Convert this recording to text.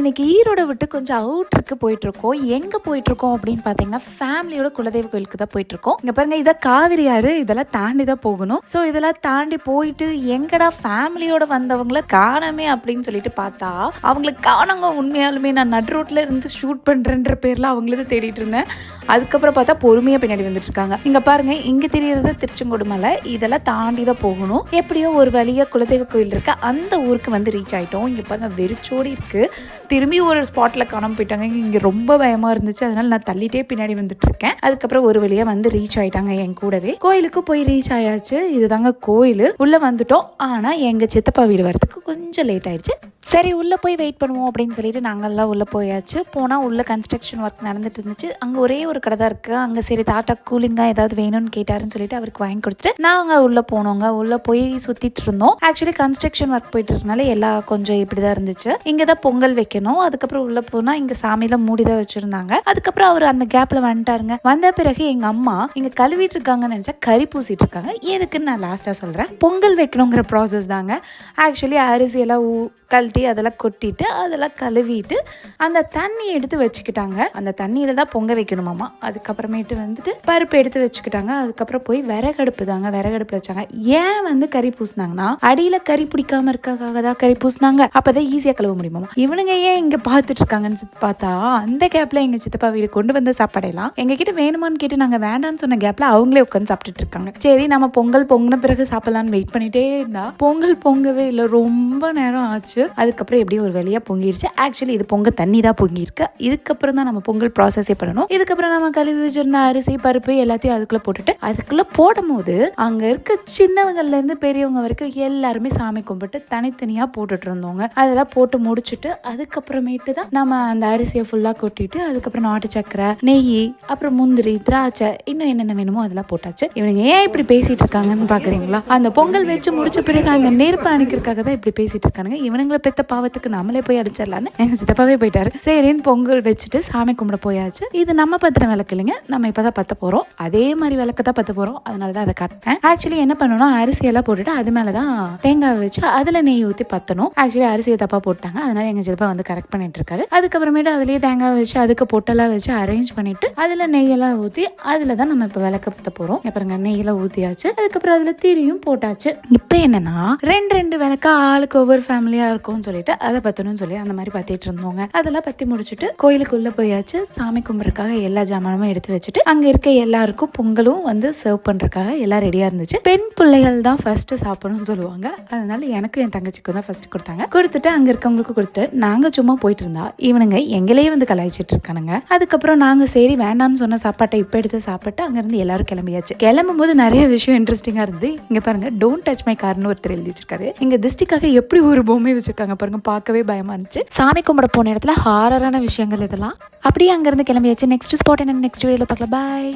இன்னைக்கு ஈரோட விட்டு கொஞ்சம் அவுட்டருக்கு போயிட்டுருக்கோம். எங்கே போயிட்டுருக்கோம் அப்படின்னு பார்த்தீங்கன்னா ஃபேமிலியோட குலதெய்வ கோயிலுக்கு தான் போயிட்டுருக்கோம். இங்கே பாருங்கள், இதை காவிரி ஆறு, இதெல்லாம் தாண்டி தான் போகணும். ஸோ இதெல்லாம் தாண்டி போயிட்டு எங்கடா ஃபேமிலியோட வந்தவங்கள காணமே அப்படின்னு சொல்லிட்டு பார்த்தா அவங்களுக்கு காணவங்க. உண்மையாலுமே நான் நட் ரோட்டில் இருந்து ஷூட் பண்ணுறேன்ற பேரில் அவங்களது தேடிட்டு இருந்தேன். அதுக்கப்புறம் பார்த்தா பொறுமையாக பின்னாடி வந்துட்டு இருக்காங்க. இங்கே பாருங்கள், இங்கே தெரியறது திருச்செங்கோடு மலை. இதெல்லாம் தாண்டி தான் போகணும். எப்படியோ ஒரு வழியாக குலதெய்வ கோயில் இருக்க அந்த ஊருக்கு வந்து ரீச் ஆகிட்டோம். இங்கே பாருங்கள், வெறிச்சோடி இருக்குது. திரும்பி ஒரு ஸ்பாட்டில் காணாமல் போயிட்டாங்க. இங்கே ரொம்ப பயமாக இருந்துச்சு. அதனால நான் தள்ளிட்டே பின்னாடி வந்துட்டு இருக்கேன். அதுக்கப்புறம் ஒரு வழியாக வந்து ரீச் ஆகிட்டாங்க என் கூடவே. கோயிலுக்கு போய் ரீச் ஆயாச்சு. இதுதாங்க கோயில். உள்ளே வந்துட்டோம். ஆனால் எங்கள் சித்தப்பா வீடு வரதுக்கு கொஞ்சம் லேட் ஆயிடுச்சு. சரி, உள்ளே போய் வெயிட் பண்ணுவோம் அப்படின்னு சொல்லிட்டு நாங்கள்லாம் உள்ளே போயாச்சு. போனால் உள்ளே கன்ஸ்ட்ரக்ஷன் ஒர்க் நடந்துட்டு இருந்துச்சு. அங்கே ஒரே ஒரு கடை தான் இருக்குது. அங்கே சரி தாத்தா கூலிங்காக ஏதாவது வேணும்னு கேட்டாருன்னு சொல்லிட்டு அவருக்கு வாங்கி கொடுத்துட்டு நாங்கள் உள்ளே போனோங்க. உள்ளே போய் சுற்றிட்டு இருந்தோம். ஆக்சுவலி கன்ஸ்ட்ரக்ஷன் ஒர்க் போயிட்டு இருக்கனால எல்லாம் கொஞ்சம் இப்படி தான் இருந்துச்சு. இங்கே தான் பொங்கல் வைக்கணும். அதுக்கப்புறம் உள்ளே போனால் இங்கே சாமியெல்லாம் மூடி தான் வச்சுருந்தாங்க. அதுக்கப்புறம் அவர் அந்த கேப்பில் வந்துட்டாருங்க. வந்த பிறகு எங்கள் அம்மா இங்கே கழுவிட்டு இருக்காங்கன்னு நினச்சா கறி பூசிட்டு இருக்காங்க. எதுக்குன்னு நான் லாஸ்ட்டாக சொல்கிறேன். பொங்கல் வைக்கணுங்கிற ப்ராசஸ் தாங்க. ஆக்சுவலி அரிசியெல்லாம் கழட்டி அதெல்லாம் கொட்டிட்டு அதெல்லாம் கழுவிட்டு அந்த தண்ணி எடுத்து வச்சுக்கிட்டாங்க. அந்த தண்ணியில் தான் பொங்க வைக்கணுமாமா. அதுக்கப்புறமேட்டு வந்துட்டு பருப்பு எடுத்து வச்சுக்கிட்டாங்க. அதுக்கப்புறம் போய் விறகடுப்பு தாங்க, விறகடுப்பில் வச்சாங்க. ஏன் வந்து கறி பூசினாங்கன்னா அடியில் கறி பிடிக்காம இருக்காக தான் கறி பூசினாங்க. அப்போதான் ஈஸியாக கழுவ முடியுமாமா. இவனுங்க ஏன் இங்கே பார்த்துட்டு இருக்காங்கன்னு பார்த்தா அந்த கேப்பில் எங்கள் சித்தப்பா வீடு கொண்டு வந்த சாப்பாடெல்லாம் எங்ககிட்ட வேணுமான்னு கேட்டு நாங்கள் வேண்டான்னு சொன்ன கேப்பில் அவங்களே உட்காந்து சாப்பிட்டுட்டு இருக்காங்க. சரி, நம்ம பொங்கல் பொங்கின பிறகு சாப்பிடலான்னு வெயிட் பண்ணிட்டே இருந்தா பொங்கல் பொங்கவே இல்லை. ரொம்ப நேரம் ஆச்சு. அதுக்கப்புறம் எப்படியும் ஒரு வழியா பொங்கிருச்சு. ஆக்சுவலி இது பொங்க தண்ணி தான் பொங்கிருக்கு. இதுக்கப்புறம் தான் நம்ம பொங்கல் ப்ராசஸே பண்ணணும். இதுக்கப்புறம் நம்ம கழுவி வச்சிருந்த அரிசி பருப்பு எல்லாத்தையும் அதுக்குள்ள போட்டுட்டு அதுக்குள்ள போடும் போது அங்க இருக்க சின்னவங்கள்ல இருந்து பெரியவங்க வரைக்கும் எல்லாருமே சாமி கும்பிட்டு தனித்தனியா போட்டுட்டு இருந்தோங்க. அதெல்லாம் போட்டு முடிச்சுட்டு அதுக்கப்புறமேட்டு தான் நம்ம அந்த அரிசியை ஃபுல்லா கொட்டிட்டு அதுக்கப்புறம் நாட்டு சக்கரை, நெய், அப்புறம் முந்திரி, திராட்சை, இன்னும் என்னென்ன வேணுமோ அதெல்லாம் போட்டாச்சு. இவங்க ஏன் இப்படி பேசிட்டு இருக்காங்கன்னு பாக்குறீங்களா? அந்த பொங்கல் வச்சு முடிச்ச பிறகு அந்த நெருப்பு அணைக்கிறதுக்காக தான் இப்படி பேசிட்டு இருக்காங்க. இவனுங்களை பெத்த பாவத்துக்கு நம்மளே போய் அடிச்சிடலான்னு எங்க சித்தப்பாவே போயிட்டாரு. சரின்னு பொங்கல் வச்சுட்டு சாமி கும்பிட போயாச்சு. இது நம்ம பத்திர விளக்கு இல்லைங்க, நம்ம இப்பதான் பத்த போறோம். அதே மாதிரி விளக்கு தான் பத்த போறோம். அதனாலதான் அதை காட்டினேன். ஆக்சுவலி என்ன பண்ணணும், அரிசியெல்லாம் போட்டுட்டு அது மேலதான் தேங்காய் வச்சு அதுல நெய் ஊற்றி பத்தணும். ஆக்சுவலி அரிசியை தப்பா போட்டாங்க. அதனால எங்க சித்தப்பா வந்து கரெக்ட் பண்ணிட்டு இருக்காரு. அதுக்கப்புறமேட்டு அதுலயே தேங்காய் வச்சு அதுக்கு பொட்டெல்லாம் வச்சு அரேஞ்ச் பண்ணிட்டு அதுல நெய்யெல்லாம் ஊற்றி அதுலதான் நம்ம இப்ப விளக்க பத்த போறோம். அப்புறம் நெய்யெல்லாம் ஊத்தியாச்சு. அதுக்கப்புறம் அதுல திரியும் போட்டாச்சு. இப்ப என்னன்னா ரெண்டு விளக்கா ஆளுக்கு ஒவ்வொரு ஃபேமிலியா இருக்கும்னு சொல்லிட்டு அதை பத்தணும்னு சொல்லி அந்த மாதிரி பத்திட்டு இருந்தோங்க. அதெல்லாம் பத்தி முடிச்சுட்டு கோயிலுக்குள்ள போயாச்சு. சாமி கும்பிட்றதுக்காக எல்லா ஜாமானும் எடுத்து வச்சுட்டு அங்க இருக்க எல்லாருக்கும் பொங்கலும் வந்து சர்வ் பண்றதுக்காக எல்லாம் ரெடியா இருந்துச்சு. பெண் பிள்ளைகள் தான் ஃபர்ஸ்ட் சாப்பிடணும்னு சொல்லுவாங்க. அதனால எனக்கும் என் தங்கச்சிக்கும் தான் ஃபர்ஸ்ட் கொடுத்தாங்க. கொடுத்துட்டு அங்க இருக்கவங்களுக்கு கொடுத்து நாங்க சும்மா போயிட்டு இருந்தா இவனுங்க எங்களையே வந்து கலாய்ச்சிட்டு இருக்கானுங்க. அதுக்கப்புறம் நாங்க சரி வேண்டாம்னு சொன்ன சாப்பாட்டை இப்ப எடுத்து சாப்பிட்டு அங்க இருந்து எல்லாரும் கிளம்பியாச்சு. கிளம்பும் போது நிறைய விஷயம் இன்ட்ரெஸ்டிங்கா இருந்து. இங்க பாருங்க, டோன்ட் டச் மை கார்னு ஒருத்தர் எழுதி வச்சிருக்காரு. இங்க திஷ்டிக்காக எப்படி ஒரு பொம்மை வச்சிருக்காங்க பாருங்க, பார்க்கவே பயமா இருந்துச்சு. சாமி கும்பிட போன இடத்துல ஹாரரான விஷயங்கள் இதெல்லாம். அப்படியே அங்கிருந்து கிளம்பியாச்சு. நெக்ஸ்ட் ஸ்பாட் என்ன, நெக்ஸ்ட் வீடியோல பார்க்கலாம். பாய்.